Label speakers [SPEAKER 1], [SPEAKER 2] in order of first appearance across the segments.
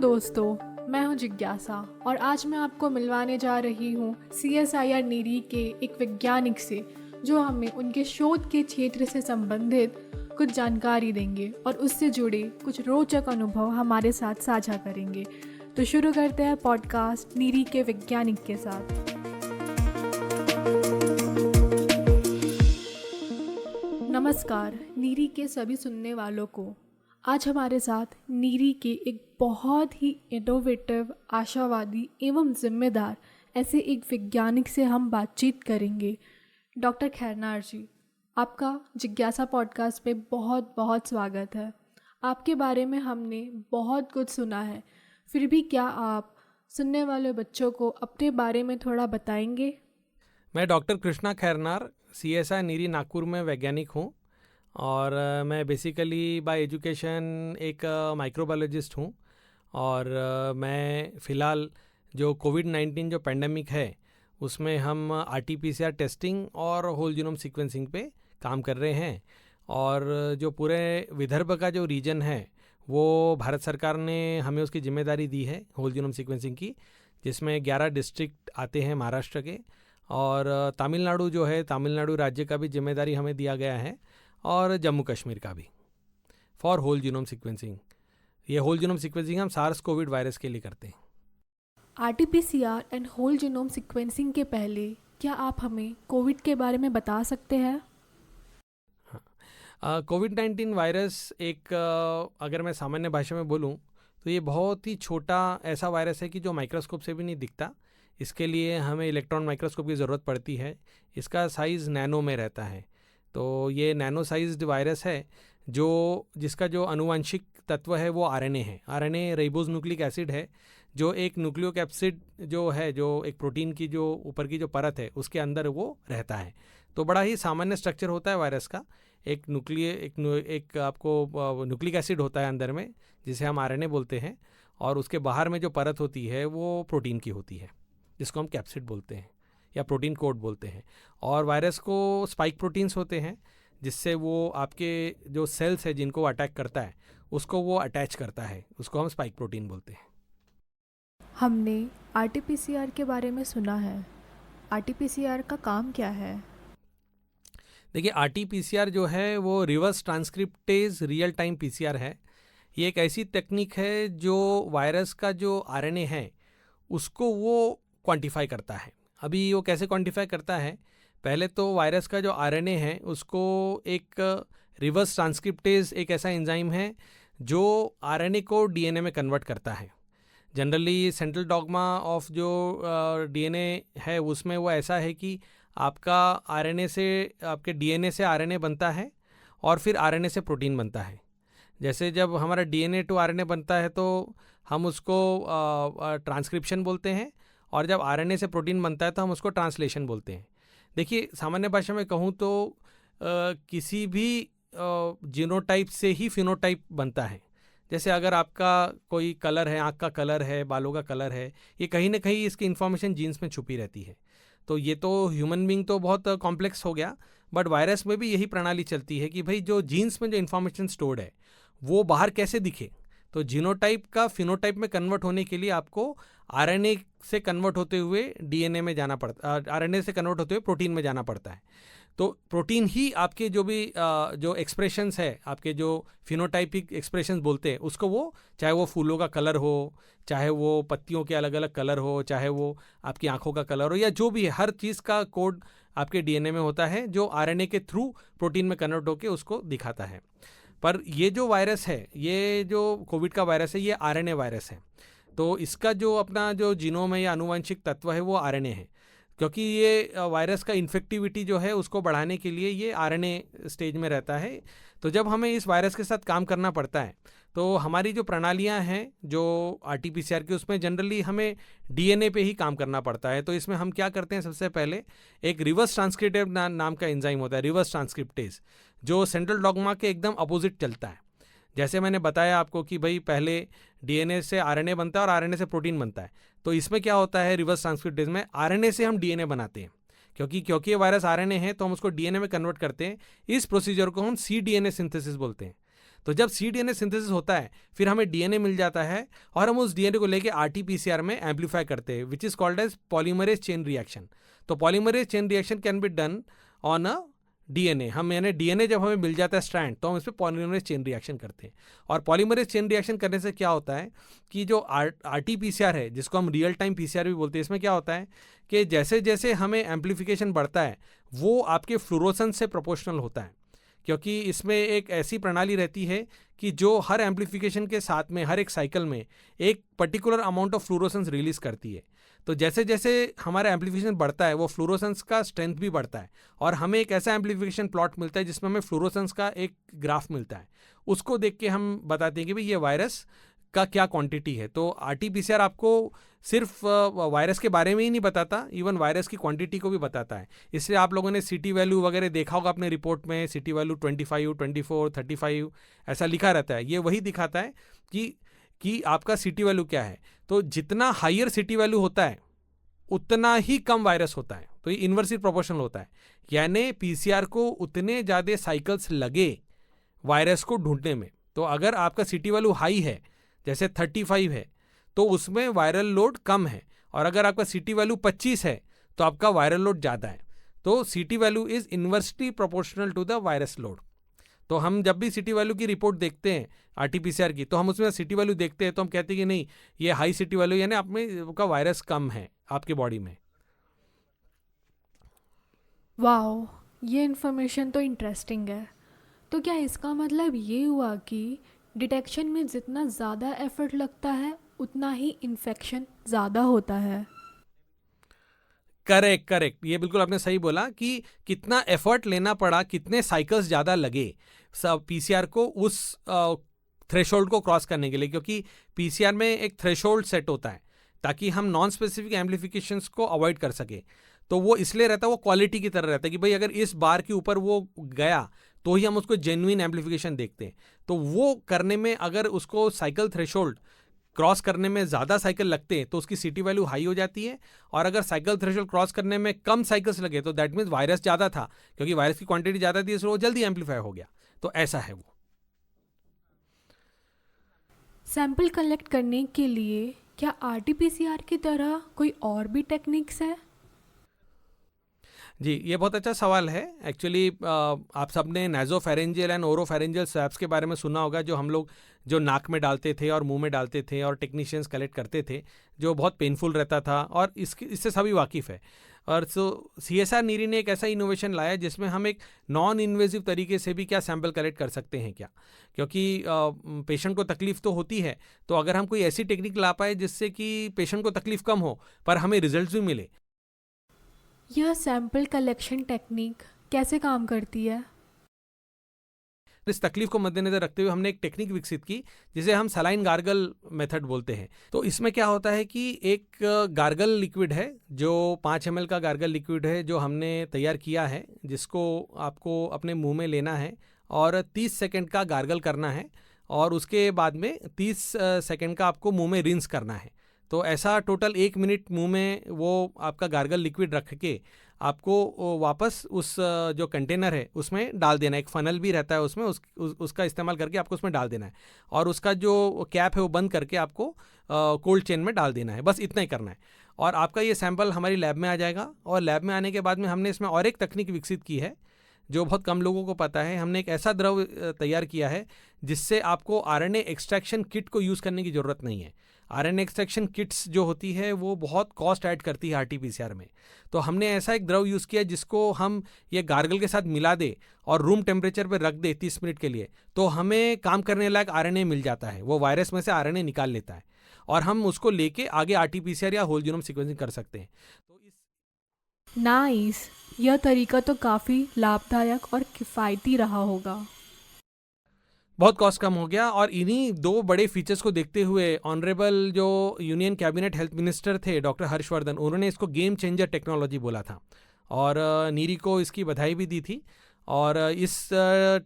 [SPEAKER 1] दोस्तों, मैं हूं जिज्ञासा और आज मैं आपको मिलवाने जा रही हूं CSIR नीरी के एक वैज्ञानिक से जो हमें उनके शोध के क्षेत्र से संबंधित कुछ जानकारी देंगे और उससे जुड़े कुछ रोचक अनुभव हमारे साथ साझा करेंगे। तो शुरू करते हैं पॉडकास्ट नीरी के वैज्ञानिक के साथ। नमस्कार नीरी के सभी सुनने वालों को। आज हमारे साथ नीरी के एक बहुत ही इनोवेटिव, आशावादी एवं जिम्मेदार ऐसे एक वैज्ञानिक से हम बातचीत करेंगे। डॉक्टर खैरनार जी, आपका जिज्ञासा पॉडकास्ट पे बहुत बहुत स्वागत है। आपके बारे में हमने बहुत कुछ सुना है, फिर भी क्या आप सुनने वाले बच्चों को अपने बारे में थोड़ा बताएंगे?
[SPEAKER 2] मैं डॉक्टर कृष्णा खैरनार CSI नीरी नागपुर में वैज्ञानिक हूँ और मैं बेसिकली बाय एजुकेशन एक माइक्रोबायोलॉजिस्ट हूँ और मैं फ़िलहाल जो कोविड-19 जो पेंडेमिक है उसमें हम RT-PCR टेस्टिंग और होल जीनोम सीक्वेंसिंग पे काम कर रहे हैं। और जो पूरे विदर्भ का जो रीजन है वो भारत सरकार ने हमें उसकी जिम्मेदारी दी है होल जीनोम सीक्वेंसिंग की, जिसमें 11 डिस्ट्रिक्ट आते हैं महाराष्ट्र के, और तमिलनाडु जो है तमिलनाडु राज्य का भी जिम्मेदारी हमें दिया गया है और जम्मू कश्मीर का भी फॉर होल जीनोम सीक्वेंसिंग। ये होल जीनोम सीक्वेंसिंग हम सार्स कोविड वायरस के लिए करते हैं।
[SPEAKER 1] RT-PCR and whole genome sequencing के पहले क्या आप हमें कोविड के बारे में बता सकते हैं?
[SPEAKER 2] कोविड-19 वायरस एक अगर मैं सामान्य भाषा में बोलूं तो ये बहुत ही छोटा ऐसा वायरस है कि जो माइक्रोस्कोप से भी नहीं दिखता। इसके लिए हमें इलेक्ट्रॉन माइक्रोस्कोप की ज़रूरत पड़ती है। इसका साइज़ नैनो में रहता है। तो ये नैनो साइज्ड वायरस है जिसका जो आनुवंशिक तत्व है वो RNA है। RNA राइबोज न्यूक्लिक एसिड है, जो एक न्यूक्लियोकैप्सिड जो है, जो एक प्रोटीन की जो ऊपर की जो परत है उसके अंदर वो रहता है। तो बड़ा ही सामान्य स्ट्रक्चर होता है वायरस का। एक आपको न्यूक्लिक एसिड होता है अंदर में, जिसे हम RNA बोलते हैं, और उसके बाहर में जो परत होती है वो प्रोटीन की होती है, जिसको हम कैप्सिड बोलते हैं या प्रोटीन कोड बोलते हैं। और वायरस को स्पाइक प्रोटीन्स होते हैं, जिससे वो आपके जो सेल्स है जिनको अटैक करता है उसको वो अटैच करता है, उसको हम स्पाइक प्रोटीन बोलते हैं।
[SPEAKER 1] हमने RT-PCR के बारे में सुना है। RT-PCR का काम क्या है?
[SPEAKER 2] देखिए, RT-PCR जो है वो reverse transcriptase real time PCR है। ये एक ऐसी तकनीक है जो वायरस का जो RNA है उसको वो क्वांटिफाई करता है। अभी वो कैसे क्वांटिफाई करता है? पहले तो वायरस का जो RNA है उसको एक रिवर्स ट्रांसक्रिप्टेज एक ऐसा एंजाइम है जो RNA को DNA में कन्वर्ट करता है। जनरली सेंट्रल डॉग्मा ऑफ जो DNA है उसमें वो ऐसा है कि आपका RNA से आपके DNA से RNA बनता है और फिर RNA से प्रोटीन बनता है। जैसे जब हमारा DNA टू RNA बनता है तो हम उसको ट्रांसक्रिप्शन बोलते हैं, और जब RNA से प्रोटीन बनता है तो हम उसको ट्रांसलेशन बोलते हैं। देखिए, सामान्य भाषा में कहूँ तो किसी भी जीनोटाइप से ही फिनोटाइप बनता है। जैसे अगर आपका कोई कलर है, आँख का कलर है, बालों का कलर है, ये कहीं ना कहीं इसकी इन्फॉर्मेशन जीन्स में छुपी रहती है। तो ये तो ह्यूमन बीइंग तो बहुत कॉम्प्लेक्स हो गया, बट वायरस में भी यही प्रणाली चलती है कि भाई जो जीन्स में जो इन्फॉर्मेशन स्टोर्ड है वो बाहर कैसे दिखे। तो जीनोटाइप का फिनोटाइप में कन्वर्ट होने के लिए आपको RNA से कन्वर्ट होते हुए DNA में जाना पड़ता, RNA से कन्वर्ट होते हुए प्रोटीन में जाना पड़ता है। तो प्रोटीन ही आपके जो भी जो एक्सप्रेशंस है, आपके जो फिनोटाइपिक एक्सप्रेशंस बोलते हैं उसको, वो चाहे वो फूलों का कलर हो, चाहे वो पत्तियों के अलग अलग कलर हो, चाहे वो आपकी आँखों का कलर हो, या जो भी है, हर चीज़ का कोड आपके DNA में होता है जो RNA के थ्रू प्रोटीन में कन्वर्ट होकर उसको दिखाता है। पर ये जो वायरस है, ये जो कोविड का वायरस है, ये RNA वायरस है। तो इसका जो अपना जो जीनोम है या आनुवंशिक तत्व है वो RNA है, क्योंकि ये वायरस का इन्फेक्टिविटी जो है उसको बढ़ाने के लिए ये RNA स्टेज में रहता है। तो जब हमें इस वायरस के साथ काम करना पड़ता है तो हमारी जो प्रणालियां हैं जो RT-PCR की, उसमें जनरली हमें DNA पे ही काम करना पड़ता है। तो इसमें हम क्या करते हैं, सबसे पहले एक रिवर्स ट्रांसक्रिप्टेज नाम का एंजाइम होता है, रिवर्स ट्रांसक्रिप्टेज, जो सेंट्रल डॉग्मा के एकदम अपोजिट चलता है। जैसे मैंने बताया आपको कि भाई पहले DNA से RNA बनता है और RNA से प्रोटीन बनता है, तो इसमें क्या होता है, रिवर्स ट्रांसक्रिप्टेज में RNA से हम DNA बनाते हैं। क्योंकि ये वायरस RNA है तो हम उसको DNA में कन्वर्ट करते हैं। इस प्रोसीजर को हम cDNA सिंथेसिस बोलते हैं। तो जब cDNA सिंथेसिस होता है फिर हमें DNA मिल जाता है और हम उस DNA को लेके RT-PCR में एम्पलीफाई करते हैं, which is called as polymerase chain reaction. तो polymerase chain reaction can be done on a DNA। हम यानी DNA जब हमें मिल जाता है स्ट्रैंड तो हम इस पर पॉलीमरेज चेन रिएक्शन करते हैं। और पॉलीमरेज चेन रिएक्शन करने से क्या होता है कि जो RT-PCR है, जिसको हम रियल टाइम PCR भी बोलते हैं, इसमें क्या होता है कि जैसे जैसे हमें एम्पलीफिकेशन बढ़ता है वो आपके फ्लोरोसेंस से प्रोपोर्शनल होता है, क्योंकि इसमें एक ऐसी प्रणाली रहती है कि जो हर एम्पलीफिकेशन के साथ में हर एक साइकिल में एक particular amount of fluorescence release करती है। तो जैसे जैसे हमारा एम्पलीफिकेशन बढ़ता है वो फ्लोरोसेंस का स्ट्रेंथ भी बढ़ता है और हमें एक ऐसा एम्पलीफिकेशन प्लॉट मिलता है जिसमें हमें फ्लोरोसेंस का एक ग्राफ मिलता है। उसको देख के हम बताते हैं कि भाई ये वायरस का क्या क्वांटिटी है। तो RT-PCR आपको सिर्फ वायरस के बारे में ही नहीं बताता, इवन वायरस की क्वांटिटी को भी बताता है। इसलिए आप लोगों ने CT वैल्यू वगैरह देखा होगा अपने रिपोर्ट में, CT वैल्यू 25, 24, 35 ऐसा लिखा रहता है। ये वही दिखाता है कि आपका CT वैल्यू क्या है। तो जितना हायर CT वैल्यू होता है उतना ही कम वायरस होता है। तो ये इन्वर्सली प्रोपोर्शनल होता है, यानी PCR को उतने ज़्यादा साइकिल्स लगे वायरस को ढूंढने में। तो अगर आपका CT वैल्यू हाई है जैसे 35 है तो उसमें वायरल लोड कम है, और अगर आपका CT वैल्यू 25 है तो आपका वायरल लोड ज़्यादा है। तो CT value is inversely proportional to the virus load. तो हम जब भी CT वैल्यू की रिपोर्ट देखते हैं RT-PCR की, तो हम उसमें CT वैल्यू देखते हैं तो हम कहते हैं कि नहीं ये हाई CT वैल्यू यानी आप में का वायरस कम है आपके बॉडी में।
[SPEAKER 1] वाओ, ये इन्फॉर्मेशन तो इंटरेस्टिंग है। तो क्या इसका मतलब ये हुआ कि डिटेक्शन में जितना ज़्यादा एफर्ट लगता है उतना ही इन्फेक्शन ज़्यादा होता है?
[SPEAKER 2] करेक्ट, ये बिल्कुल आपने सही बोला कि कितना एफर्ट लेना पड़ा, कितने साइकिल्स ज़्यादा लगे सब PCR को उस थ्रेशोल्ड को क्रॉस करने के लिए, क्योंकि PCR में एक थ्रेशोल्ड सेट होता है ताकि हम नॉन स्पेसिफिक एम्पलीफिकेशंस को अवॉइड कर सके। तो वो इसलिए रहता है, वो क्वालिटी की तरह रहता है कि भाई अगर इस बार के ऊपर वो गया तो ही हम उसको जेन्युइन एम्पलीफिकेशन देखते हैं। तो वो करने में अगर उसको साइकिल थ्रेशोल्ड क्रॉस करने में ज़्यादा साइकिल लगते हैं तो उसकी CT वैल्यू हाई हो जाती है, और अगर साइकिल थ्रेशोल्ड क्रॉस करने में कम साइकिल्स लगे तो दैट मीन्स वायरस ज़्यादा था, क्योंकि वायरस की क्वांटिटी ज़्यादा थी इसलिए वो जल्दी एम्पलीफाई हो गया। तो ऐसा है वो।
[SPEAKER 1] सैंपल कलेक्ट करने के लिए क्या RT-PCR की तरह कोई और भी टेक्निक्स है?
[SPEAKER 2] जी, ये बहुत अच्छा सवाल है। एक्चुअली आप सबने नाइजोफेरेंजियल एंड ओरोफेरेंजियल स्वैब्स के बारे में सुना होगा, जो हम लोग जो नाक में डालते थे और मुंह में डालते थे और टेक्नीशियंस कलेक्ट करते थे, जो बहुत पेनफुल रहता था, और इससे सभी वाकिफ़ है। और सो CSR नीरी ने एक ऐसा इनोवेशन लाया जिसमें हम एक नॉन इन्वेजिव तरीके से भी क्या सैंपल कलेक्ट कर सकते हैं क्या, क्योंकि पेशेंट को तकलीफ तो होती है। तो अगर हम कोई ऐसी टेक्निक ला पाए जिससे कि पेशेंट को तकलीफ कम हो पर हमें रिजल्ट भी मिले।
[SPEAKER 1] यह सैंपल कलेक्शन टेक्निक कैसे काम करती है?
[SPEAKER 2] इस तकलीफ को मद्देनजर रखते हुए हमने एक टेक्निक विकसित की जिसे हम सलाइन गार्गल मेथड बोलते हैं। तो इसमें क्या होता है कि एक गार्गल लिक्विड है, जो 5 ml का गार्गल लिक्विड है जो हमने तैयार किया है, जिसको आपको अपने मुंह में लेना है और 30 सेकंड का गार्गल करना है, और उसके बाद में 30 सेकंड का आपको मुंह में रिंस करना है। तो ऐसा टोटल 1 मिनट मुंह में वो आपका गार्गल लिक्विड रख के आपको वापस उस जो कंटेनर है उसमें डाल देना है। एक फनल भी रहता है उसमें, उसका इस्तेमाल करके आपको उसमें डाल देना है, और उसका जो कैप है वो बंद करके आपको कोल्ड चेन में डाल देना है। बस इतना ही करना है और आपका ये सैंपल हमारी लैब में आ जाएगा। और लैब में आने के बाद में हमने इसमें और एक तकनीक विकसित की है जो बहुत कम लोगों को पता है। हमने एक ऐसा द्रव तैयार किया है जिससे आपको RNA एक्सट्रैक्शन किट को यूज़ करने की ज़रूरत नहीं है। RNA एक्सट्रैक्शन किट्स जो होती है वो बहुत कॉस्ट ऐड करती है RT-PCR में। तो हमने ऐसा एक द्रव यूज़ किया जिसको हम ये गार्गल के साथ मिला दे और रूम टेम्परेचर पर रख दे 30 मिनट के लिए, तो हमें काम करने लायक RNA मिल जाता है। वो वायरस में से RNA निकाल लेता है और हम उसको लेके आगे RT-PCR या होल जीनोम सीक्वेंसिंग कर सकते हैं। तो इस
[SPEAKER 1] नाइस, यह तरीका तो काफ़ी लाभदायक और किफ़ायती रहा होगा।
[SPEAKER 2] बहुत कॉस्ट कम हो गया, और इन्हीं 2 बड़े फीचर्स को देखते हुए ऑनरेबल जो यूनियन कैबिनेट हेल्थ मिनिस्टर थे डॉक्टर हर्षवर्धन, उन्होंने इसको गेम चेंजर टेक्नोलॉजी बोला था और नीरी को इसकी बधाई भी दी थी। और इस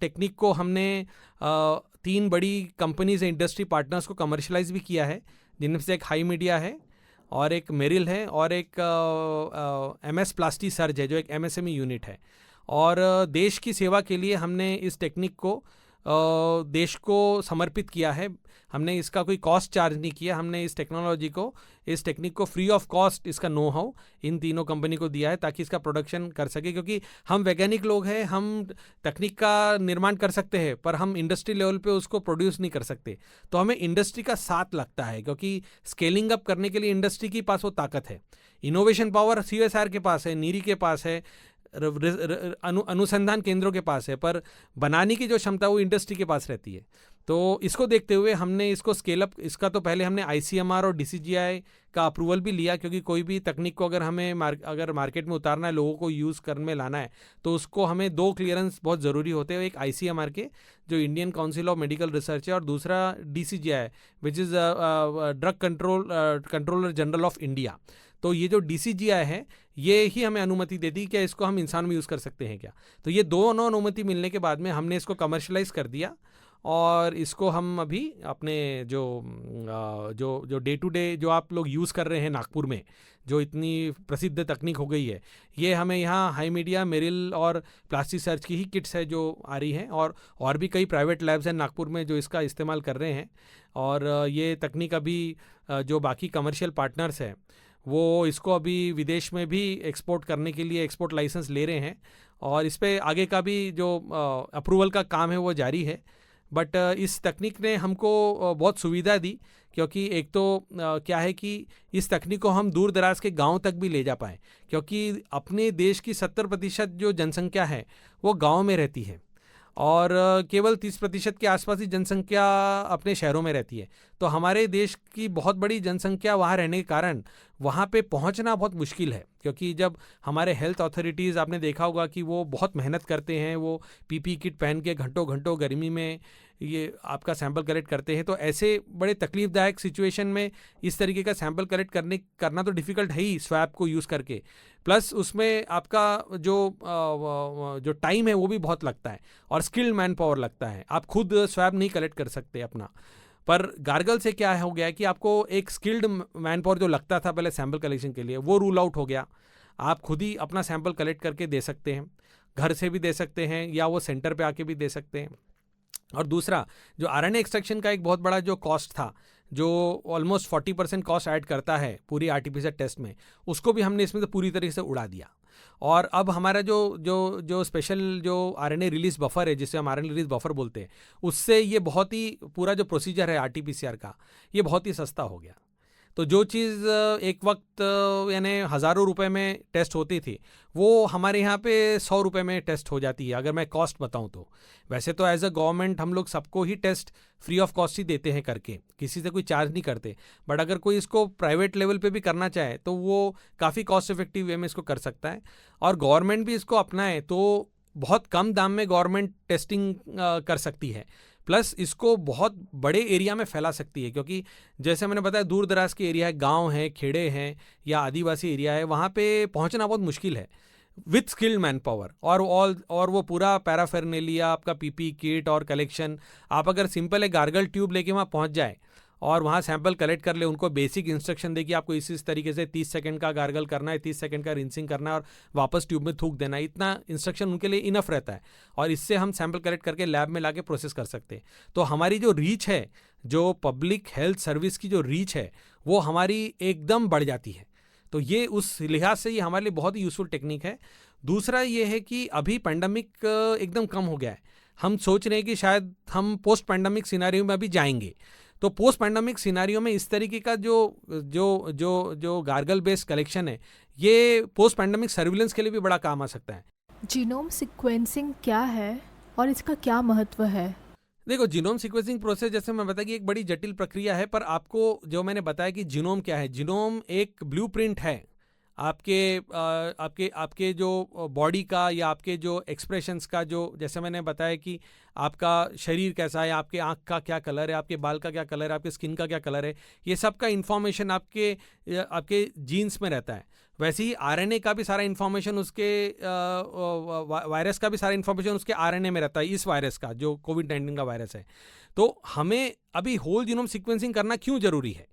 [SPEAKER 2] टेक्निक को हमने 3 बड़ी कंपनीज इंडस्ट्री पार्टनर्स को कमर्शलाइज भी किया है, जिनमें से एक हाई मीडिया है और एक मेरिल है और एक MS प्लास्टी सर्ज है जो एक MSME यूनिट है। और देश की सेवा के लिए हमने इस टेक्निक को देश को समर्पित किया है। हमने इसका कोई कॉस्ट चार्ज नहीं किया, हमने इस टेक्नोलॉजी को, इस टेक्निक को फ्री ऑफ कॉस्ट इसका नो हाउ इन तीनों कंपनी को दिया है ताकि इसका प्रोडक्शन कर सके। क्योंकि हम वैज्ञानिक लोग हैं, हम तकनीक का निर्माण कर सकते हैं पर हम इंडस्ट्री लेवल पे उसको प्रोड्यूस नहीं कर सकते। तो हमें इंडस्ट्री का साथ लगता है क्योंकि स्केलिंग अप करने के लिए इंडस्ट्री के पास वो ताकत है। इनोवेशन पावर CSR के पास है, नीरी के पास है, अनुसंधान केंद्रों के पास है, पर बनाने की जो क्षमता वो इंडस्ट्री के पास रहती है। तो इसको देखते हुए हमने इसको स्केल अप, इसका तो पहले हमने ICMR और DCGI का अप्रूवल भी लिया क्योंकि कोई भी तकनीक को अगर हमें अगर मार्केट में उतारना है, लोगों को यूज़ करने में लाना है, तो उसको हमें 2 क्लियरेंस बहुत ज़रूरी होते हैं। एक ICMR के जो Indian council of medical research है, और दूसरा DCGI which is drug controller general of India. तो ये जो DCGI है ये ही हमें अनुमति देती है क्या इसको हम इंसान में यूज़ कर सकते हैं क्या। तो ये दोनों अनुमति मिलने के बाद में हमने इसको कमर्शलाइज कर दिया और इसको हम अभी अपने जो डे टू डे जो आप लोग यूज़ कर रहे हैं नागपुर में, जो इतनी प्रसिद्ध तकनीक हो गई है, ये हमें यहाँ हाई मीडिया, मेरिल और प्लास्टिक सर्च की ही किट्स है जो आ रही हैं, और भी कई प्राइवेट लैब्स हैं नागपुर में जो इसका इस्तेमाल कर रहे हैं। और ये तकनीक अभी जो बाकी कमर्शियल पार्टनर्स हैं वो इसको अभी विदेश में भी एक्सपोर्ट करने के लिए एक्सपोर्ट लाइसेंस ले रहे हैं, और इस पे आगे का भी जो अप्रूवल का काम है वो जारी है। बट इस तकनीक ने हमको बहुत सुविधा दी क्योंकि एक तो क्या है कि इस तकनीक को हम दूर दराज के गांव तक भी ले जा पाएँ, क्योंकि अपने देश की 70% जो जनसंख्या है वो गांव में रहती है और केवल 30% के आसपास ही जनसंख्या अपने शहरों में रहती है। तो हमारे देश की बहुत बड़ी जनसंख्या वहाँ रहने के कारण वहाँ पे पहुँचना बहुत मुश्किल है, क्योंकि जब हमारे हेल्थ अथॉरिटीज़, आपने देखा होगा कि वो बहुत मेहनत करते हैं, वो PPE किट पहन के घंटों घंटों गर्मी में ये आपका सैंपल कलेक्ट करते हैं। तो ऐसे बड़े तकलीफदायक सिचुएशन में इस तरीके का सैंपल कलेक्ट करना तो डिफ़िकल्ट है ही स्वैब को यूज़ करके, प्लस उसमें आपका जो टाइम है वो भी बहुत लगता है और स्किल्ड मैन पावर लगता है। आप खुद स्वैब नहीं कलेक्ट कर सकते अपना। पर गार्गल से क्या हो गया कि आपको एक स्किल्ड मैन पावर जो लगता था पहले सैंपल कलेक्शन के लिए, वो रूल आउट हो गया। आप खुद ही अपना सैंपल कलेक्ट करके दे सकते हैं, घर से भी दे सकते हैं या वो सेंटर पे आके भी दे सकते हैं। और दूसरा, जो RNA एक्सट्रैक्शन का एक बहुत बड़ा जो कॉस्ट था, जो ऑलमोस्ट 40% कॉस्ट ऐड करता है पूरी RT-PCR टेस्ट में, उसको भी हमने इसमें से पूरी तरीके से उड़ा दिया। और अब हमारा जो स्पेशल जो RNA रिलीज बफर है, जिसे हम RNA रिलीज बफर बोलते हैं, उससे ये बहुत ही पूरा जो प्रोसीजर है RT-PCR का, ये बहुत ही सस्ता हो गया। तो जो चीज़ एक वक्त यानी हज़ारों रुपए में टेस्ट होती थी, वो हमारे यहाँ पे 100 रुपये में टेस्ट हो जाती है, अगर मैं कॉस्ट बताऊँ तो। वैसे तो एज अ गवर्नमेंट हम लोग सबको ही टेस्ट फ्री ऑफ कॉस्ट ही देते हैं करके, किसी से कोई चार्ज नहीं करते। बट अगर कोई इसको प्राइवेट लेवल पे भी करना चाहे तो वो काफ़ी कॉस्ट इफेक्टिव वे में इसको कर सकता है, और गवर्नमेंट भी इसको अपनाए तो बहुत कम दाम में गवर्नमेंट टेस्टिंग कर सकती है, प्लस इसको बहुत बड़े एरिया में फैला सकती है। क्योंकि जैसे मैंने बताया, दूर दराज के एरिया है, गांव है, खेड़े हैं या आदिवासी एरिया है, वहाँ पे पहुँचना बहुत मुश्किल है विथ स्किल्ड मैन पावर और वो पूरा पैराफेरनेलिया, आपका PPE किट और कलेक्शन। आप अगर सिंपल एक गार्गल ट्यूब लेके वहाँ पहुँच जाए और वहाँ सैंपल कलेक्ट कर ले, उनको बेसिक इंस्ट्रक्शन दे कि आपको इस तरीके से 30 सेकंड का गार्गल करना है, 30 सेकंड का रिंसिंग करना है और वापस ट्यूब में थूक देना है, इतना इंस्ट्रक्शन उनके लिए इनफ रहता है, और इससे हम सैंपल कलेक्ट करके लैब में लाके प्रोसेस कर सकते हैं। तो हमारी जो रीच है, जो पब्लिक हेल्थ सर्विस की जो रीच है, वो हमारी एकदम बढ़ जाती है। तो ये उस लिहाज से ये हमारे लिए बहुत ही यूज़फुल टेक्निक है। दूसरा ये है कि अभी पैंडमिक एकदम कम हो गया है, हम सोच रहे हैं कि शायद हम पोस्ट पैंडमिक सिनारियो में अभी जाएंगे। तो पोस्ट पैंडमिक सिनारियो में इस तरीके का जो गार्गल बेस्ड कलेक्शन है, ये पोस्ट पैंडमिक सर्विलेंस के लिए भी बड़ा काम आ सकता है।
[SPEAKER 1] जीनोम सीक्वेंसिंग क्या है और इसका क्या महत्व है?
[SPEAKER 2] देखो, जीनोम सीक्वेंसिंग प्रोसेस, जैसे मैं बताया कि एक बड़ी जटिल प्रक्रिया है, पर आपको जो मैंने बताया कि जीनोम क्या है, जीनोम एक ब्लूप्रिंट है आपके जो बॉडी का या आपके जो एक्सप्रेशंस का, जो जैसे मैंने बताया कि आपका शरीर कैसा है, आपके आँख का क्या कलर है, आपके बाल का क्या कलर है, आपके स्किन का क्या कलर है, ये सब का इन्फॉर्मेशन आपके जीन्स में रहता है। वैसे ही RNA का भी सारा इन्फॉर्मेशन उसके वायरस का भी सारा इन्फॉर्मेशन उसके RNA में रहता है, इस वायरस का जो कोविड-19 का वायरस है। तो हमें अभी होल जीनोम सीक्वेंसिंग करना क्यों ज़रूरी है?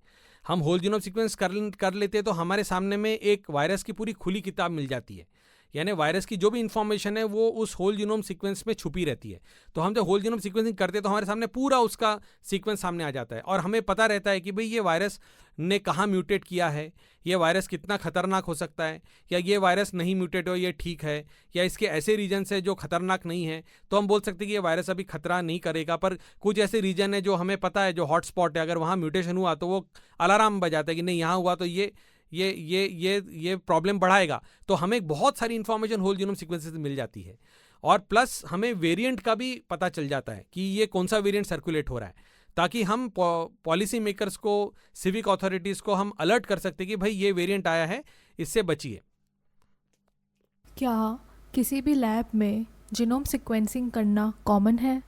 [SPEAKER 2] हम होल जीनोम सीक्वेंस कर लेते हैं तो हमारे सामने में एक वायरस की पूरी खुली किताब मिल जाती है। यानी वायरस की जो भी इंफॉर्मेशन है वो उस होल जीनोम सीक्वेंस में छुपी रहती है। तो हम जब होल जीनोम सीक्वेंसिंग करते हैं तो हमारे सामने पूरा उसका सीक्वेंस सामने आ जाता है और हमें पता रहता है कि भाई ये वायरस ने कहाँ म्यूटेट किया है, ये वायरस कितना खतरनाक हो सकता है, या ये वायरस नहीं म्यूटेट हो ये ठीक है, या इसके ऐसे रीजन्स है जो खतरनाक नहीं है। तो हम बोल सकते हैं कि ये वायरस अभी खतरा नहीं करेगा, पर कुछ ऐसे रीजन है जो हमें पता है जो हॉटस्पॉट है, अगर वहाँ म्यूटेशन हुआ तो वो अलार्म बजाता है कि नहीं यहाँ हुआ तो ये प्रॉब्लम बढ़ाएगा। तो हमें बहुत सारी इंफॉर्मेशन होल जीनोम सीक्वेंस से मिल जाती है और प्लस हमें वेरिएंट का भी पता चल जाता है कि ये कौन सा वेरिएंट सर्कुलेट हो रहा है, ताकि हम पॉलिसी मेकर्स को, सिविक अथॉरिटीज़ को हम अलर्ट कर सकते हैं कि भाई ये वेरिएंट आया है, इससे बचिए।
[SPEAKER 1] क्या किसी भी लैब में जीनोम सीक्वेंसिंग करना कॉमन है?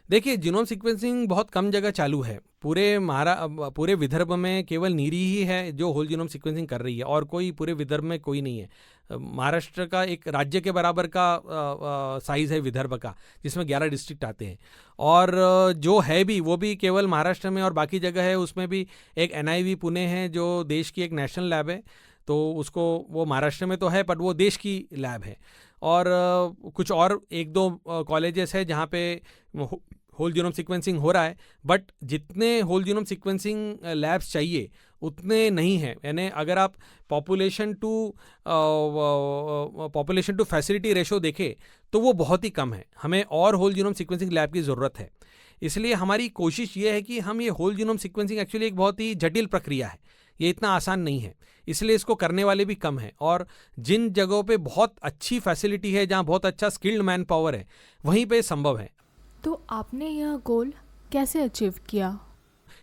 [SPEAKER 2] देखिए, जीनोम सीक्वेंसिंग बहुत कम जगह चालू है। पूरे विदर्भ में केवल नीरी ही है जो होल जीनोम सीक्वेंसिंग कर रही है और कोई पूरे विदर्भ में कोई नहीं है। महाराष्ट्र का एक राज्य के बराबर का साइज़ है विदर्भ का, जिसमें 11 डिस्ट्रिक्ट आते हैं और जो है भी वो भी केवल महाराष्ट्र में, और बाकी जगह है उसमें भी एक NIV पुणे है जो देश की एक नेशनल लैब है, तो उसको वो महाराष्ट्र में तो है बट वो देश की लैब है। और कुछ और एक दो कॉलेजेस है जहाँ पे होल जीनोम सीक्वेंसिंग हो रहा है, बट जितने होल जीनोम सीक्वेंसिंग लैब्स चाहिए उतने नहीं हैं। यानी अगर आप पॉपुलेशन टू फैसिलिटी रेशो देखें तो वो बहुत ही कम है। हमें और होल जीनोम सीक्वेंसिंग लैब की ज़रूरत है। इसलिए हमारी कोशिश ये है कि हम ये होल जीनोम सीक्वेंसिंग एक्चुअली एक बहुत ही जटिल प्रक्रिया है, ये इतना आसान नहीं है, इसलिए इसको करने वाले भी कम हैं। और जिन जगहों पे बहुत अच्छी फैसिलिटी है, जहाँ बहुत अच्छा स्किल्ड मैन पावर है, वहीं पे संभव है।
[SPEAKER 1] तो आपने यह गोल कैसे अचीव किया?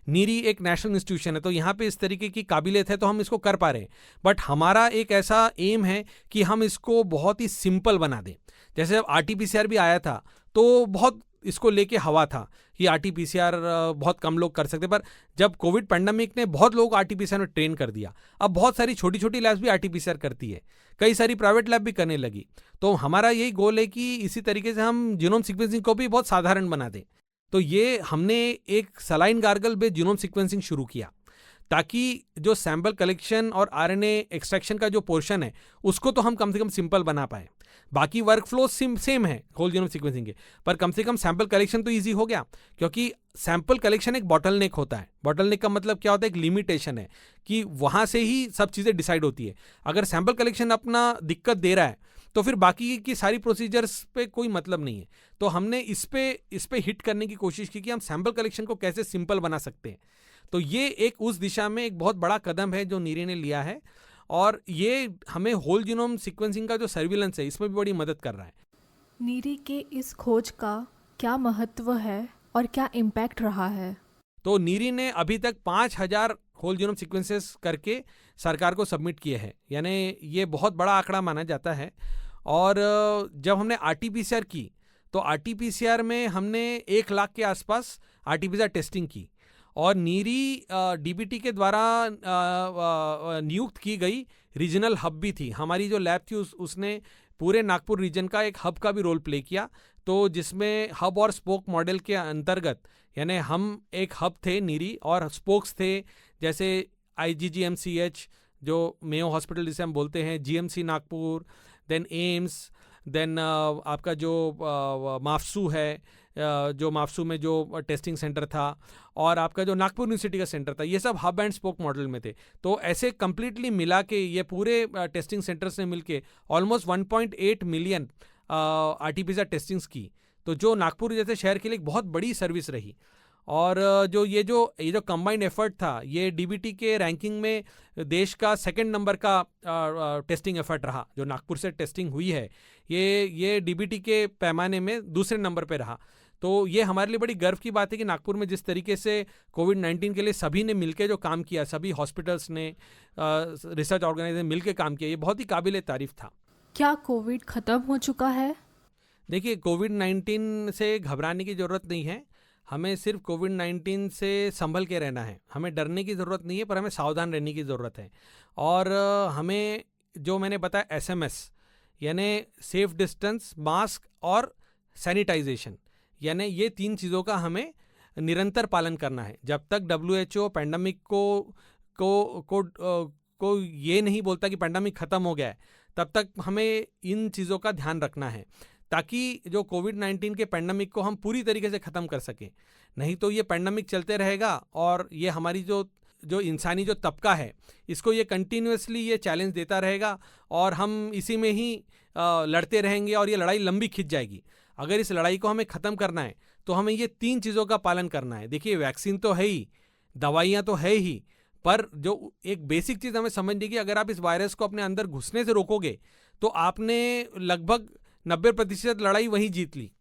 [SPEAKER 2] नीरी एक नेशनल इंस्टीट्यूशन है, तो यहाँ पे इस तरीके की काबिलियत है तो हम इसको कर पा रहे हैं। बट हमारा एक ऐसा एम है कि हम इसको बहुत ही सिंपल बना दें। जैसे अब RT-PCR भी आया था तो बहुत इसको लेके हवा था कि RT-PCR बहुत कम लोग कर सकते, पर जब कोविड पैंडेमिक ने बहुत लोग RT-PCR में ट्रेन कर दिया, अब बहुत सारी छोटी छोटी लैब्स भी RT-PCR करती है, कई सारी प्राइवेट लैब भी करने लगी। तो हमारा यही गोल है कि इसी तरीके से हम जीनोम सीक्वेंसिंग को भी बहुत साधारण बना दें। तो ये हमने एक saline gargle based genome sequencing शुरू किया ताकि जो सैंपल कलेक्शन और RNA एक्सट्रैक्शन का जो पोर्शन है उसको तो हम कम से कम सिंपल बना पाए। बाकी वर्क फ्लो सेम है होल जीनोम सीक्वेंसिंग के, पर कम से कम सैंपल कलेक्शन तो ईजी हो गया, क्योंकि सैंपल कलेक्शन एक बॉटलनेक होता है। बॉटलनेक का मतलब क्या होता है? एक लिमिटेशन है कि वहाँ से ही सब चीज़ें डिसाइड होती है। अगर सैंपल कलेक्शन अपना दिक्कत दे रहा है तो फिर बाकी की सारी प्रोसीजर्स पे कोई मतलब नहीं है। तो हमने इस पे हिट करने की कोशिश की कि हम सैंपल कलेक्शन को कैसे सिंपल बना सकते हैं। तो ये एक उस दिशा में एक बहुत बड़ा कदम है जो नीरी ने लिया है, और ये हमें होल जीनोम सीक्वेंसिंग का जो सर्विलेंस है इसमें भी बड़ी मदद कर रहा है।
[SPEAKER 1] नीरी के इस खोज का क्या महत्व है और क्या इम्पैक्ट रहा है?
[SPEAKER 2] तो नीरी ने अभी तक 5000 होल जीनोम सीक्वेंसेस करके सरकार को सबमिट किए हैं, यानी ये बहुत बड़ा आंकड़ा माना जाता है। और जब हमने RT-PCR की तो RT-PCR में हमने 1 लाख के आसपास RT-PCR टेस्टिंग की, और नीरी DBT के द्वारा नियुक्त की गई रीजनल हब भी थी। हमारी जो लैब थी उसने पूरे नागपुर रीजन का एक हब का भी रोल प्ले किया, तो जिसमें हब और स्पोक मॉडल के अंतर्गत, यानी हम एक हब थे नीरी और स्पोक्स थे, जैसे IGGMCH जो मेयो हॉस्पिटल जिसे हम बोलते हैं, GMC Nagpur, then AIIMS, then आपका जो माफसू है, जो माफसू में जो टेस्टिंग सेंटर था, और आपका जो नागपुर यूनिवर्सिटी का सेंटर था, ये सब हब एंड स्पोक मॉडल में थे। तो ऐसे कंप्लीटली मिला के ये पूरे टेस्टिंग सेंटर्स ने मिलके ऑलमोस्ट 1.8 मिलियन RT-PCR टेस्टिंग्स की, तो जो नागपुर जैसे शहर के लिए एक बहुत बड़ी सर्विस रही। और ये जो कंबाइंड एफर्ट था, ये DBT के रैंकिंग में देश का 2nd नंबर का टेस्टिंग एफर्ट रहा। जो नागपुर से टेस्टिंग हुई है ये DBT के पैमाने में दूसरे नंबर पे रहा। तो ये हमारे लिए बड़ी गर्व की बात है कि नागपुर में जिस तरीके से कोविड-19 के लिए सभी ने मिलकर जो काम किया, सभी हॉस्पिटल्स ने, रिसर्च ऑर्गेनाइजेशन मिलकर काम किया, ये बहुत ही काबिल तारीफ था।
[SPEAKER 1] क्या कोविड खत्म हो चुका है?
[SPEAKER 2] देखिए, कोविड-19 से घबराने की ज़रूरत नहीं है, हमें सिर्फ कोविड-19 से संभल के रहना है। हमें डरने की ज़रूरत नहीं है, पर हमें सावधान रहने की ज़रूरत है। और हमें जो मैंने बताया SMS, यानी सेफ डिस्टेंस, मास्क और सैनिटाइजेशन, यानी ये 3 चीज़ों का हमें निरंतर पालन करना है। जब तक WHO पैंडेमिक को को ये नहीं बोलता कि पैंडेमिक ख़त्म हो गया है, तब तक हमें इन चीज़ों का ध्यान रखना है ताकि जो कोविड-19 के पैंडेमिक को हम पूरी तरीके से ख़त्म कर सकें। नहीं तो ये पैंडेमिक चलते रहेगा और ये हमारी जो इंसानी जो तबका है इसको ये कंटिन्यूसली ये चैलेंज देता रहेगा और हम इसी में ही लड़ते रहेंगे और ये लड़ाई लंबी खिंच जाएगी। अगर इस लड़ाई को हमें ख़त्म करना है तो हमें ये 3 चीज़ों का पालन करना है। देखिए, वैक्सीन तो है ही, दवाइयाँ तो है ही, पर जो एक बेसिक चीज़ हमें समझनी कि अगर आप इस वायरस को अपने अंदर घुसने से रोकोगे तो आपने लगभग 90% लड़ाई वहीं जीत ली।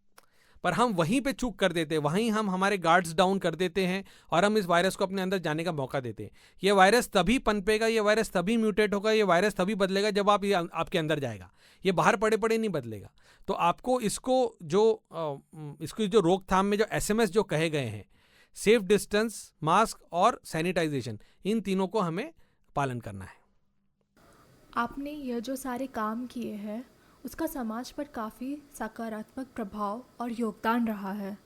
[SPEAKER 2] पर हम वहीं पे चूक कर देते हैं, वहीं हम हमारे गार्ड्स डाउन कर देते हैं और हम इस वायरस को अपने अंदर जाने का मौका देते हैं। ये वायरस तभी पनपेगा, ये वायरस तभी म्यूटेट होगा, ये वायरस तभी बदलेगा जब आप ये आपके अंदर जाएगा। ये बाहर पड़े पड़े नहीं बदलेगा। तो आपको इसकी जो रोकथाम में जो SMS जो कहे गए हैं, सेफ डिस्टेंस, मास्क और सैनिटाइजेशन, इन तीनों को हमें पालन करना है।
[SPEAKER 1] आपने यह जो सारे काम किए हैं उसका समाज पर काफ़ी सकारात्मक प्रभाव और योगदान रहा है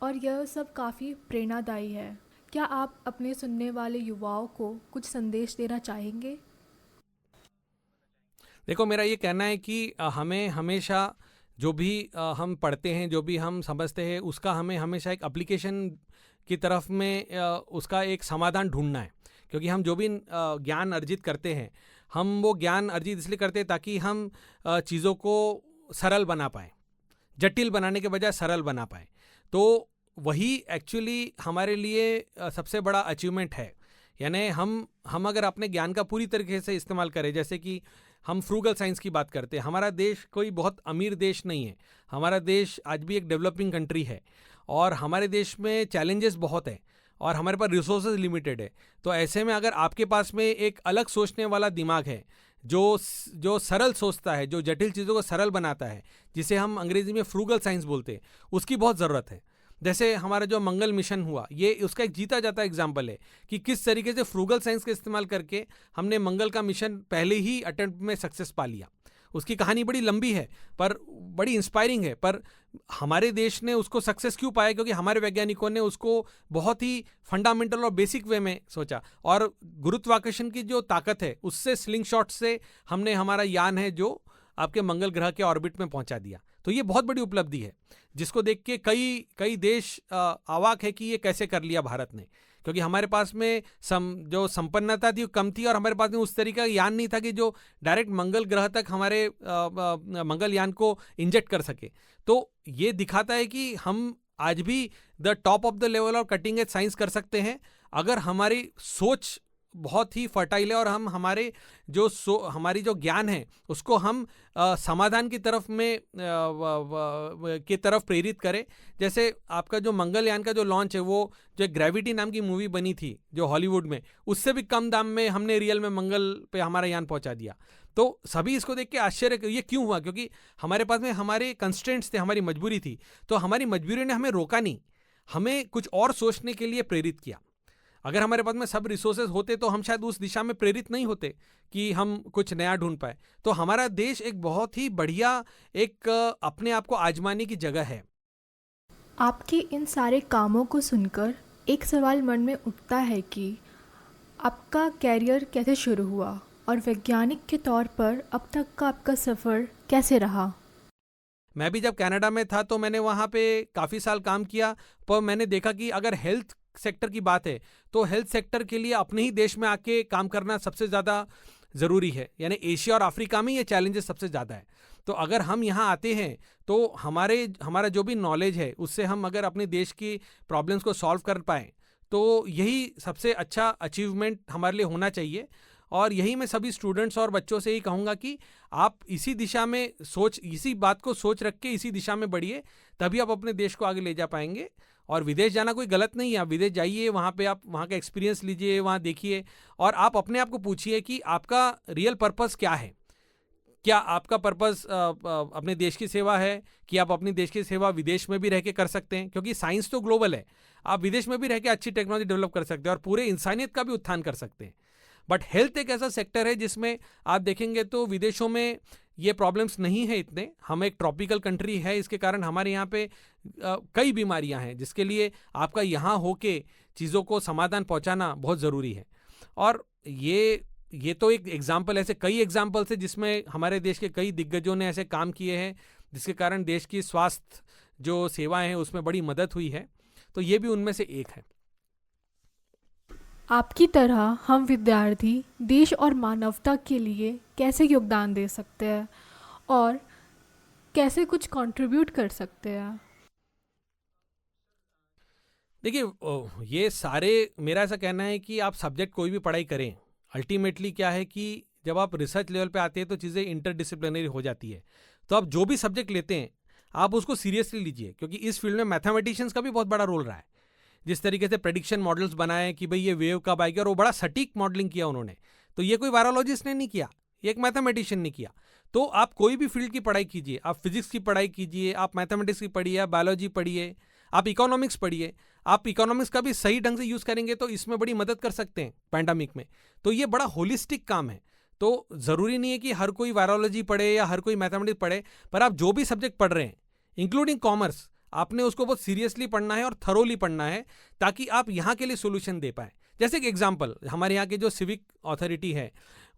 [SPEAKER 1] और यह सब काफ़ी प्रेरणादायी है। क्या आप अपने सुनने वाले युवाओं को कुछ संदेश देना चाहेंगे?
[SPEAKER 2] देखो, मेरा ये कहना है कि हमें हमेशा जो भी हम पढ़ते हैं, जो भी हम समझते हैं, उसका हमें हमेशा एक एप्लीकेशन की तरफ में उसका एक समाधान ढूंढना है। क्योंकि हम जो भी ज्ञान अर्जित करते हैं, हम वो ज्ञान अर्जित इसलिए करते हैं ताकि हम चीज़ों को सरल बना पाएँ, जटिल बनाने के बजाय सरल बना पाएँ। तो वही एक्चुअली हमारे लिए सबसे बड़ा अचीवमेंट है। यानी हम अगर अपने ज्ञान का पूरी तरीके से इस्तेमाल करें, जैसे कि हम फ्रूगल साइंस की बात करते हैं। हमारा देश कोई बहुत अमीर देश नहीं है, हमारा देश आज भी एक डेवलपिंग कंट्री है और हमारे देश में चैलेंजेस बहुत हैं और हमारे पास रिसोर्सेज लिमिटेड है। तो ऐसे में अगर आपके पास में एक अलग सोचने वाला दिमाग है, जो सरल सोचता है, जो जटिल चीज़ों को सरल बनाता है, जिसे हम अंग्रेजी में फ्रूगल साइंस बोलते हैं, उसकी बहुत ज़रूरत है। जैसे हमारा जो मंगल मिशन हुआ, ये उसका एक जीता जाता एग्जाम्पल है कि किस तरीके से फ्रूगल साइंस का इस्तेमाल करके हमने मंगल का मिशन पहले ही अटेम्प्ट में सक्सेस पा लिया। उसकी कहानी बड़ी लंबी है पर बड़ी इंस्पायरिंग है। पर हमारे देश ने उसको सक्सेस क्यों पाया? क्योंकि हमारे वैज्ञानिकों ने उसको बहुत ही फंडामेंटल और बेसिक वे में सोचा और गुरुत्वाकर्षण की जो ताकत है उससे, स्लिंग शॉट से हमने हमारा यान है जो आपके मंगल ग्रह के ऑर्बिट में पहुंचा दिया। तो ये बहुत बड़ी उपलब्धि है जिसको देख के कई देश अवाक है कि ये कैसे कर लिया भारत ने। क्योंकि हमारे पास में जो संपन्नता थी वो कम थी और हमारे पास में उस तरीका का यान नहीं था कि जो डायरेक्ट मंगल ग्रह तक हमारे मंगल यान को इंजेक्ट कर सके। तो ये दिखाता है कि हम आज भी the top of the level और कटिंग एज साइंस कर सकते हैं अगर हमारी सोच बहुत ही फर्टाइल है और हम हमारी जो ज्ञान है उसको हम समाधान की तरफ में की तरफ प्रेरित करें। जैसे आपका जो मंगलयान का जो लॉन्च है, वो जो ग्रेविटी नाम की मूवी बनी थी जो हॉलीवुड में, उससे भी कम दाम में हमने रियल में मंगल पे हमारा यान पहुंचा दिया। तो सभी इसको देख के आश्चर्य, ये क्यों हुआ? क्योंकि हमारे पास में हमारे कंस्ट्रेंट्स थे, हमारी मजबूरी थी। तो हमारी मजबूरी ने हमें रोका नहीं, हमें कुछ और सोचने के लिए प्रेरित किया। अगर हमारे पास में सब रिसोर्सेज होते तो हम शायद उस दिशा में प्रेरित नहीं होते कि हम कुछ नया ढूंढ पाए। तो हमारा देश एक बहुत ही बढ़िया एक अपने आप को आजमाने की जगह है।
[SPEAKER 1] आपके इन सारे कामों को सुनकर एक सवाल मन में उठता है कि आपका कैरियर कैसे शुरू हुआ और वैज्ञानिक के तौर पर अब तक का आपका सफ़र कैसे रहा?
[SPEAKER 2] मैं भी जब कनाडा में था तो मैंने वहाँ पे काफ़ी साल काम किया, पर मैंने देखा कि अगर हेल्थ सेक्टर की बात है तो हेल्थ सेक्टर के लिए अपने ही देश में आके काम करना सबसे ज़्यादा ज़रूरी है। यानी एशिया और अफ्रीका में ये चैलेंजेस सबसे ज़्यादा है। तो अगर हम यहाँ आते हैं तो हमारा जो भी नॉलेज है उससे हम अगर अपने देश की प्रॉब्लम्स को सॉल्व कर पाएँ तो यही सबसे अच्छा अचीवमेंट हमारे लिए होना चाहिए। और यही मैं सभी स्टूडेंट्स और बच्चों से ही कहूँगा कि आप इसी दिशा में इसी बात को सोच रख के इसी दिशा में बढ़िए, तभी आप अपने देश को आगे ले जा पाएंगे। और विदेश जाना कोई गलत नहीं है, आप विदेश जाइए, वहाँ पे आप वहाँ का एक्सपीरियंस लीजिए, वहाँ देखिए और आप अपने आप को पूछिए कि आपका रियल पर्पस क्या है। क्या आपका पर्पस अपने देश की सेवा है कि आप अपने देश की सेवा विदेश में भी रह के कर सकते हैं? क्योंकि साइंस तो ग्लोबल है, आप विदेश में भी रह के अच्छी टेक्नोलॉजी डेवलप कर सकते हैं और पूरे इंसानियत का भी उत्थान कर सकते हैं। बट हेल्थ एक ऐसा सेक्टर है जिसमें आप देखेंगे तो विदेशों में ये प्रॉब्लम्स नहीं है इतने। हम एक ट्रॉपिकल कंट्री है, इसके कारण हमारे यहाँ पे कई बीमारियाँ हैं जिसके लिए आपका यहाँ होके चीज़ों को समाधान पहुँचाना बहुत ज़रूरी है। और ये ये तो एक एग्जाम्पल, ऐसे कई एग्जाम्पल्स है जिसमें हमारे देश के कई दिग्गजों ने ऐसे काम किए हैं जिसके कारण देश की स्वास्थ्य जो सेवाएं हैं उसमें बड़ी मदद हुई है। तो ये भी उनमें से एक है।
[SPEAKER 1] आपकी तरह हम विद्यार्थी देश और मानवता के लिए कैसे योगदान दे सकते हैं और कैसे कुछ कंट्रीब्यूट कर सकते हैं?
[SPEAKER 2] देखिए, ये सारे, मेरा ऐसा कहना है कि आप सब्जेक्ट कोई भी पढ़ाई करें, अल्टीमेटली क्या है कि जब आप रिसर्च लेवल पे आते हैं तो चीज़ें इंटरडिसिप्लिनरी हो जाती है। तो आप जो भी सब्जेक्ट लेते हैं आप उसको सीरियसली लीजिए, क्योंकि इस फील्ड में मैथमेटिशियंस का भी बहुत बड़ा रोल रहा है। जिस तरीके से प्रेडिक्शन मॉडल्स बनाए कि भाई ये वेव कब आएगी, और वो बड़ा सटीक मॉडलिंग किया उन्होंने, तो ये कोई वायरोलॉजिस्ट ने नहीं किया, ये एक मैथमेटिशियन ने किया। तो आप कोई भी फील्ड की पढ़ाई कीजिए, आप फिजिक्स की पढ़ाई कीजिए, आप मैथमेटिक्स की पढ़िए, आप बायोलॉजी पढ़िए, आप इकोनॉमिक्स पढ़िए। आप इकोनॉमिक्स का भी सही ढंग से यूज़ करेंगे तो इसमें बड़ी मदद कर सकते हैं पैंडेमिक में। तो ये बड़ा होलिस्टिक काम है। तो ज़रूरी नहीं है कि हर कोई वायरोलॉजी पढ़े या हर कोई मैथमेटिक्स पढ़े, पर आप जो भी सब्जेक्ट पढ़ रहे हैं इंक्लूडिंग कॉमर्स, आपने उसको बहुत सीरियसली पढ़ना है और थरोली पढ़ना है, ताकि आप यहाँ के लिए सोल्यूशन दे पाएँ। जैसे कि एग्जाम्पल, हमारे यहाँ के जो सिविक अथॉरिटी है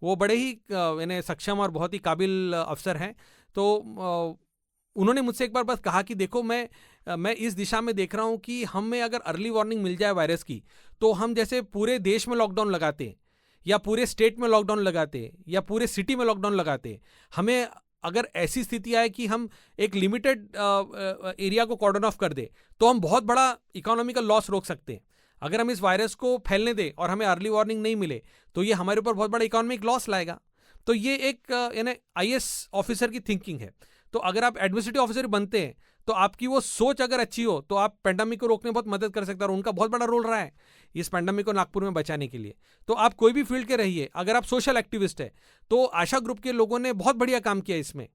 [SPEAKER 2] वो बड़े ही यानी सक्षम और बहुत ही काबिल अफसर हैं। तो उन्होंने मुझसे एक बार बस कहा कि देखो, मैं इस दिशा में देख रहा हूँ कि हमें अगर अर्ली वार्निंग मिल जाए वायरस की, तो हम जैसे पूरे देश में लॉकडाउन लगाते हैं या पूरे स्टेट में लॉकडाउन लगाते हैं या पूरे सिटी में लॉकडाउन लगाते हैं, हमें अगर ऐसी स्थिति आए कि हम एक लिमिटेड एरिया को कॉर्डन ऑफ कर दे, तो हम बहुत बड़ा इकोनॉमिकल लॉस रोक सकते हैं। अगर हम इस वायरस को फैलने दें और हमें अर्ली वार्निंग नहीं मिले, तो ये हमारे ऊपर बहुत बड़ा इकोनॉमिक लॉस लाएगा। तो ये एक यानी IAS ऑफिसर की थिंकिंग है। तो अगर आप एडमिनिस्ट्रेटिव ऑफिसर बनते हैं तो आपकी वो सोच अगर अच्छी हो तो आप पेंडेमिक को रोकने में बहुत मदद कर सकते हैं, और उनका बहुत बड़ा रोल रहा है इस पेंडेमिक को नागपुर में बचाने के लिए। तो आप कोई भी फील्ड के रहिए, अगर आप सोशल एक्टिविस्ट है तो आशा ग्रुप के लोगों ने बहुत बढ़िया काम किया इसमें।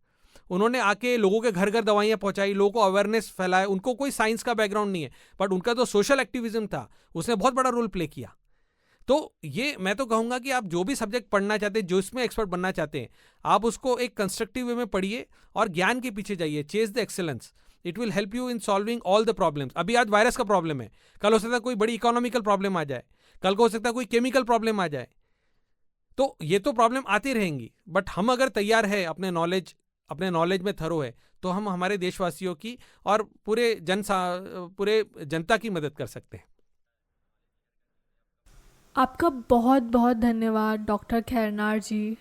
[SPEAKER 2] उन्होंने आके लोगों के घर घर दवाइयाँ पहुँचाई, लोगों को अवेयरनेस फैलाए। उनको कोई साइंस का बैकग्राउंड नहीं है, बट उनका जो सोशल एक्टिविज्म था उसने बहुत बड़ा रोल प्ले किया। तो ये मैं तो कहूँगा कि आप जो भी सब्जेक्ट पढ़ना चाहते हैं, जो इसमें एक्सपर्ट बनना चाहते हैं, आप उसको एक कंस्ट्रक्टिव वे में पढ़िए और ज्ञान के पीछे जाइए। Chase the excellence, it will help you in solving all the problems. अभी आज वायरस का प्रॉब्लम है, कल हो सकता है कोई बड़ी इकोनॉमिकल प्रॉब्लम आ जाए, कल को हो सकता है कोई केमिकल प्रॉब्लम आ जाए। तो ये तो प्रॉब्लम आती रहेंगी, बट हम अगर तैयार है, अपने नॉलेज में थरो है, तो हम हमारे देशवासियों की और पूरे जनता की मदद कर सकते हैं।
[SPEAKER 1] आपका बहुत बहुत धन्यवाद डॉक्टर खैरनार जी।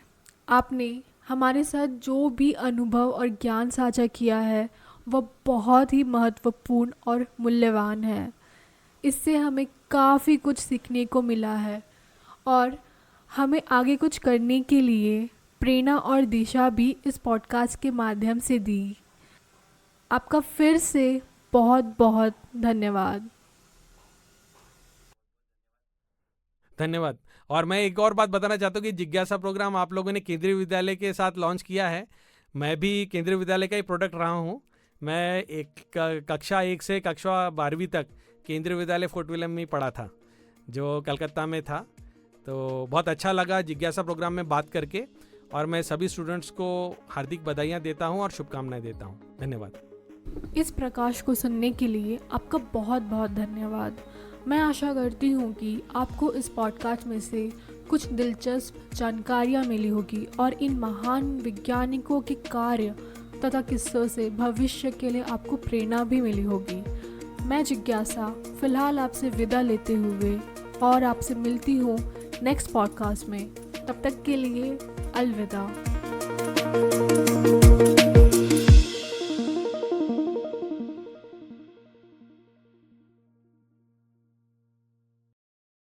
[SPEAKER 1] आपने हमारे साथ जो भी अनुभव और ज्ञान साझा किया है वह बहुत ही महत्वपूर्ण और मूल्यवान है। इससे हमें काफ़ी कुछ सीखने को मिला है और हमें आगे कुछ करने के लिए प्रेरणा और दिशा भी इस पॉडकास्ट के माध्यम से दी। आपका फिर से बहुत बहुत धन्यवाद।
[SPEAKER 2] धन्यवाद। और मैं एक और बात बताना चाहता हूँ कि जिज्ञासा प्रोग्राम आप लोगों ने केंद्रीय विद्यालय के साथ लॉन्च किया है। मैं भी केंद्रीय विद्यालय का ही प्रोडक्ट रहा हूँ। मैं कक्षा 1 से कक्षा 12वीं तक केंद्रीय विद्यालय फोर्ट विलियम में पढ़ा था, जो कलकत्ता में था। तो बहुत अच्छा लगा जिज्ञासा प्रोग्राम में बात करके, और मैं सभी स्टूडेंट्स को हार्दिक बधाइयाँ देता हूँ और शुभकामनाएं देता हूँ। धन्यवाद।
[SPEAKER 1] इस प्रकाश को सुनने के लिए आपका बहुत बहुत धन्यवाद। मैं आशा करती हूँ कि आपको इस पॉडकास्ट में से कुछ दिलचस्प जानकारियाँ मिली होगी और इन महान वैज्ञानिकों के कार्य तथा किस्सों से भविष्य के लिए आपको प्रेरणा भी मिली होगी। मैं जिज्ञासा फ़िलहाल आपसे विदा लेते हुए और आपसे मिलती हूँ नेक्स्ट पॉडकास्ट में। तब तक के लिए अलविदा।